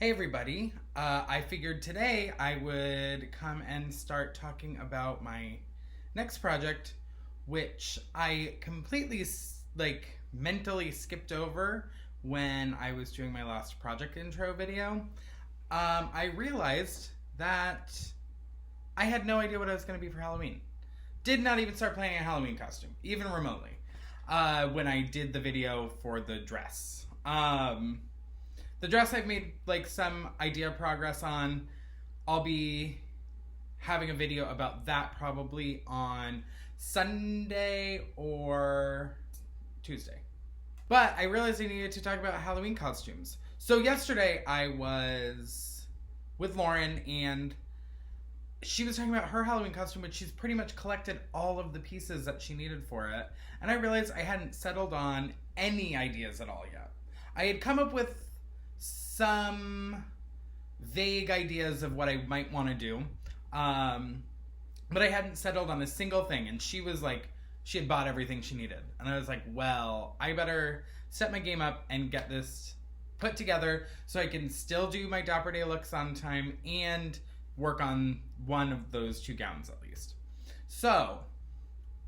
Hey everybody, I figured today I would come and start talking about my next project, which I completely mentally skipped over when I was doing my last project intro video. I realized that I had no idea what I was going to be for Halloween. Did not even start planning a Halloween costume, even remotely, when I did the video for the dress. The dress I've made some idea progress on. I'll be having a video about that probably on Sunday or Tuesday. But I realized I needed to talk about Halloween costumes. So yesterday I was with Lauren and she was talking about her Halloween costume, which she's pretty much collected all of the pieces that she needed for it. And I realized I hadn't settled on any ideas at all yet. I had come up with some vague ideas of what I might want to do, but I hadn't settled on a single thing. And she was like, she had bought everything she needed. And I was like, well, I better set my game up and get this put together so I can still do my Dapper Day looks on time and work on one of those two gowns at least. So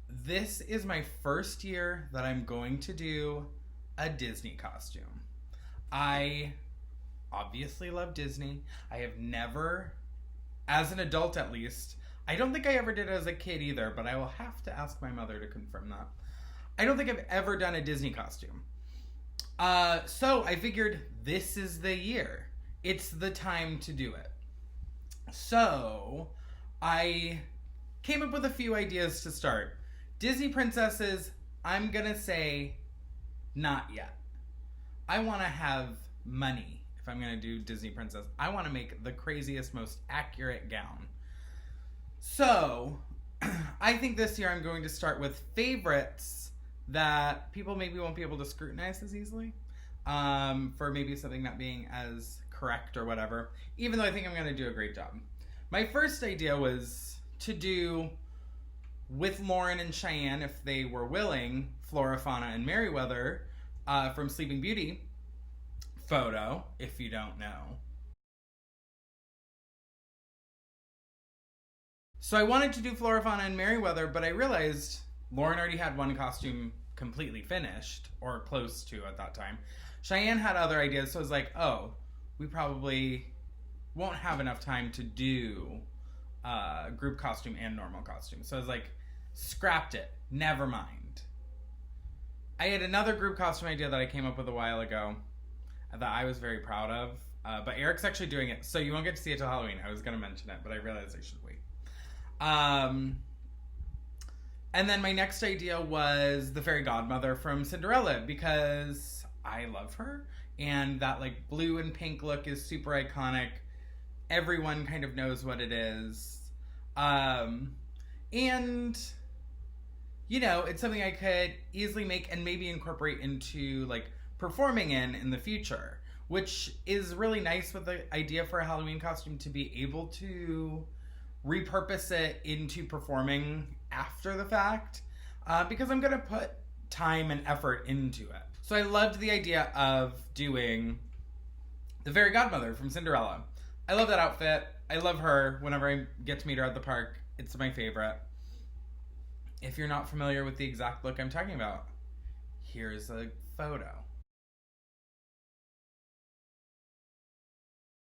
this is my first year that I'm going to do a Disney costume. I obviously love Disney. I have never, as an adult at least, I don't think I ever did as a kid either, but I will have to ask my mother to confirm that. I don't think I've ever done a Disney costume. So I figured this is the year. It's the time to do it. So I came up with a few ideas to start. Disney princesses, I'm gonna say not yet. I want to have money if I'm going to do Disney princess. I want to make the craziest, most accurate gown. So I think this year I'm going to start with favorites that people maybe won't be able to scrutinize as easily, for maybe something not being as correct or whatever, even though I think I'm going to do a great job. My first idea was to do, with Lauren and Cheyenne, if they were willing, Flora, Fauna, and Merryweather from Sleeping Beauty photo, if you don't know. So I wanted to do Flora, Fauna, and Merryweather, but I realized Lauren already had one costume completely finished, or close to at that time. Cheyenne had other ideas, so I was like, oh, we probably won't have enough time to do group costume and normal costume. So I was like, scrapped it, never mind. I had another group costume idea that I came up with a while ago that I was very proud of, but Eric's actually doing it, so you won't get to see it till Halloween. I was going to mention it, but I realized I should wait. And then my next idea was the fairy godmother from Cinderella, because I love her, and that blue and pink look is super iconic. Everyone kind of knows what it is. And you know, it's something I could easily make and maybe incorporate into performing in the future, which is really nice with the idea for a Halloween costume, to be able to repurpose it into performing after the fact, because I'm going to put time and effort into it. So I loved the idea of doing the fairy godmother from Cinderella. I love that outfit. I love her. Whenever I get to meet her at the park, it's my favorite. If you're not familiar with the exact look I'm talking about, here's a photo.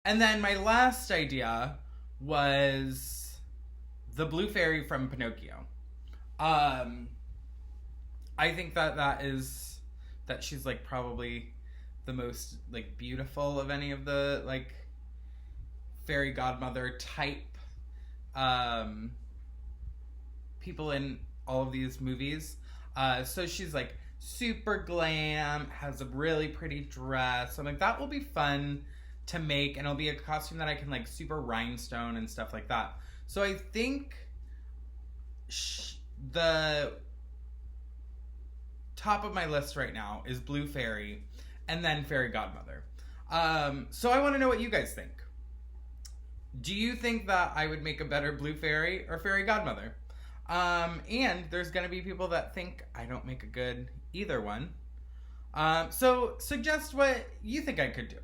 And then my last idea was the blue fairy from Pinocchio. I think that she's probably the most beautiful of any of the fairy godmother type people in all of these movies. So she's super glam, has a really pretty dress. So I'm that will be fun to make, and it'll be a costume that I can super rhinestone and stuff like that. So I think the top of my list right now is blue fairy and then fairy godmother. So I want to know what you guys think. Do you think that I would make a better blue fairy or fairy godmother? And there's gonna be people that think I don't make a good either one. So suggest what you think I could do.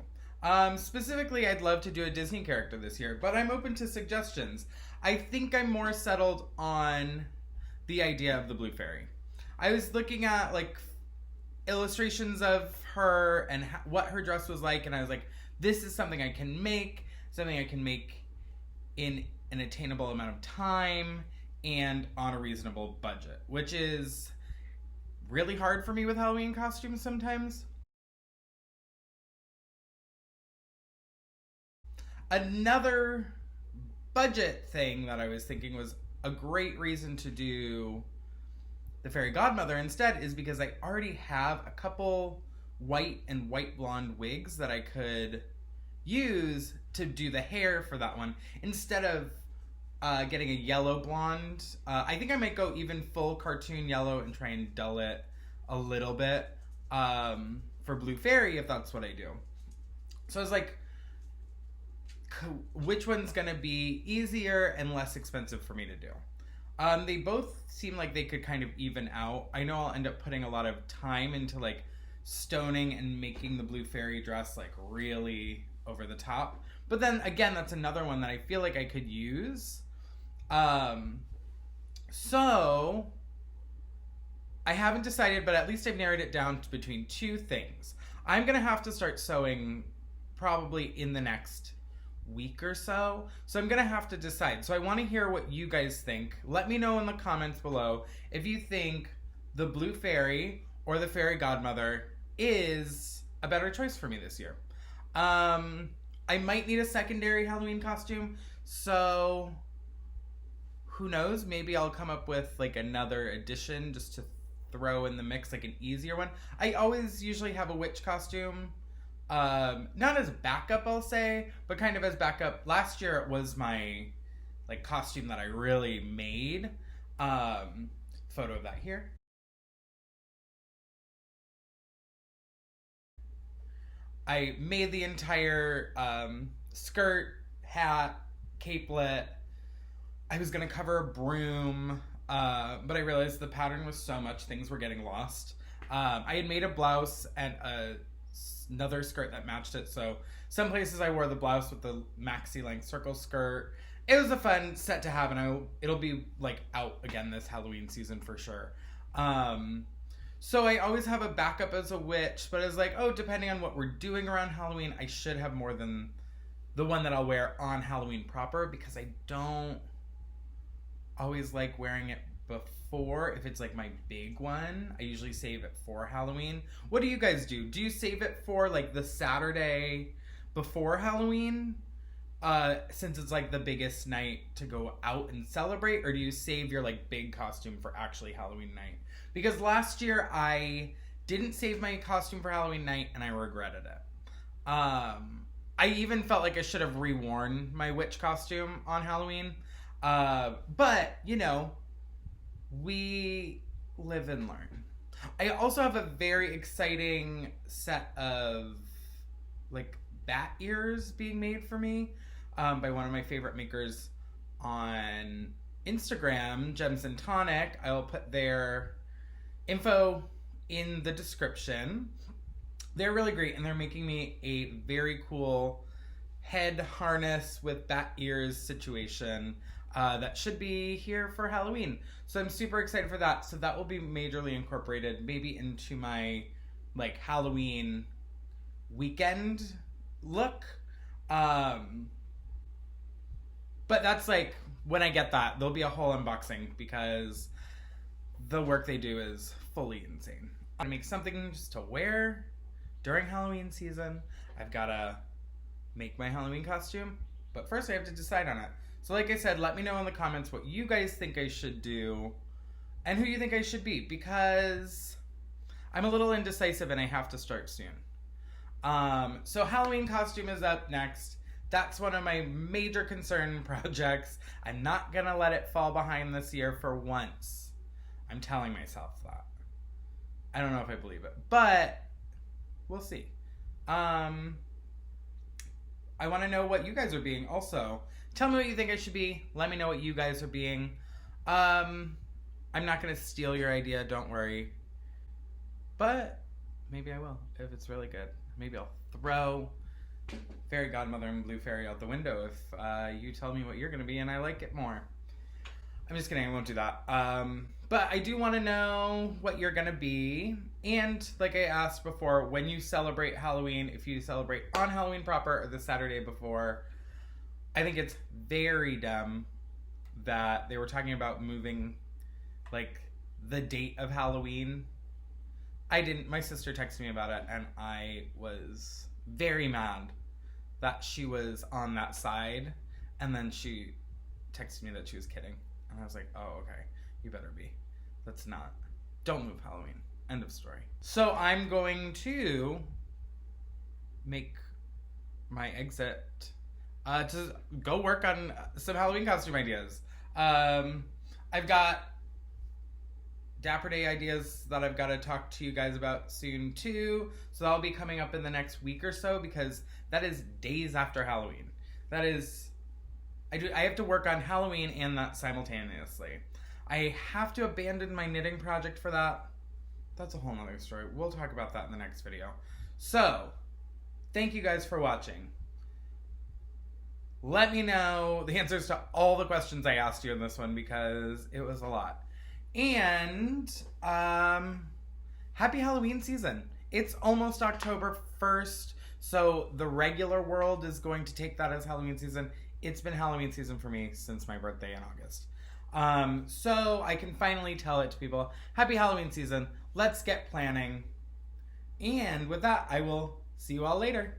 Specifically, I'd love to do a Disney character this year, but I'm open to suggestions. I think I'm more settled on the idea of the Blue Fairy. I was looking at like illustrations of her and what her dress was like, and I was like, this is something I can make in an attainable amount of time and on a reasonable budget, which is really hard for me with Halloween costumes sometimes. Another budget thing that I was thinking was a great reason to do the fairy godmother instead is because I already have a couple white and white blonde wigs that I could use to do the hair for that one instead of getting a yellow blonde. I think I might go even full cartoon yellow and try and dull it a little bit for Blue Fairy if that's what I do. So I was like, which one's gonna be easier and less expensive for me to do? They both seem like they could kind of even out. I know I'll end up putting a lot of time into like stoning and making the Blue Fairy dress like really over the top. But then again, that's another one that I feel like I could use. So I haven't decided, but at least I've narrowed it down to between two things. I'm gonna have to start sewing probably in the next week or so. So I'm gonna have to decide. So I want to hear what you guys think. Let me know in the comments below if you think the Blue Fairy or the Fairy Godmother is a better choice for me this year. I might need a secondary Halloween costume, so who knows? Maybe I'll come up with like another addition just to throw in the mix, like an easier one. I always usually have a witch costume. Not as backup, I'll say, but kind of as backup. Last year it was my like costume that I really made. Photo of that here. I made the entire skirt, hat, capelet. I was gonna cover a broom, but I realized the pattern was so much, things were getting lost. I had made a blouse and another skirt that matched it, so some places I wore the blouse with the maxi length circle skirt. It was a fun set to have, and it'll be like out again this Halloween season for sure. So I always have a backup as a witch, but it's like, oh, depending on what we're doing around Halloween, I should have more than the one that I'll wear on Halloween proper, because I don't always like wearing it before. If it's like my big one, I usually save it for Halloween. What do you guys do? Do you save it for like the Saturday before Halloween? Since it's like the biggest night to go out and celebrate, or do you save your like big costume for actually Halloween night? Because last year I didn't save my costume for Halloween night and I regretted it. I even felt like I should have reworn my witch costume on Halloween. But, you know, we live and learn. I also have a very exciting set of like bat ears being made for me by one of my favorite makers on Instagram, Gems and Tonic. I will put their info in the description. They're really great, and they're making me a very cool head harness with bat ears situation that should be here for Halloween. So I'm super excited for that. So that will be majorly incorporated maybe into my like Halloween weekend look. But that's like, when I get that, there'll be a whole unboxing because the work they do is fully insane. I'm gonna make something just to wear during Halloween season. I've gotta make my Halloween costume, but first I have to decide on it. So like I said, let me know in the comments what you guys think I should do and who you think I should be, because I'm a little indecisive and I have to start soon. So Halloween costume is up next. That's one of my major concern projects. I'm not gonna let it fall behind this year for once. I'm telling myself that. I don't know if I believe it, but we'll see. I want to know what you guys are being also. Tell me what you think I should be. Let me know what you guys are being. I'm not gonna steal your idea, don't worry. But maybe I will if it's really good. Maybe I'll throw fairy godmother and blue fairy out the window if you tell me what you're going to be and I like it more. I'm just kidding, I won't do that. But I do want to know what you're going to be. And like I asked before, when you celebrate Halloween, if you celebrate on Halloween proper or the Saturday before, I think it's very dumb that they were talking about moving like the date of Halloween. My sister texted me about it and I was very mad that she was on that side. And then she texted me that she was kidding. And I was like, oh, okay, you better be. Don't move Halloween. End of story. So I'm going to make my exit to go work on some Halloween costume ideas. I've got Dapper Day ideas that I've got to talk to you guys about soon too. So that'll be coming up in the next week or so because that is days after Halloween. That is, I have to work on Halloween and that simultaneously. I have to abandon my knitting project for that. That's a whole nother story. We'll talk about that in the next video. So, thank you guys for watching. Let me know the answers to all the questions I asked you in this one because it was a lot. And, happy Halloween season. It's almost October 1st, so the regular world is going to take that as Halloween season. It's been Halloween season for me since my birthday in August. So I can finally tell it to people. Happy Halloween season. Let's get planning. And with that, I will see you all later.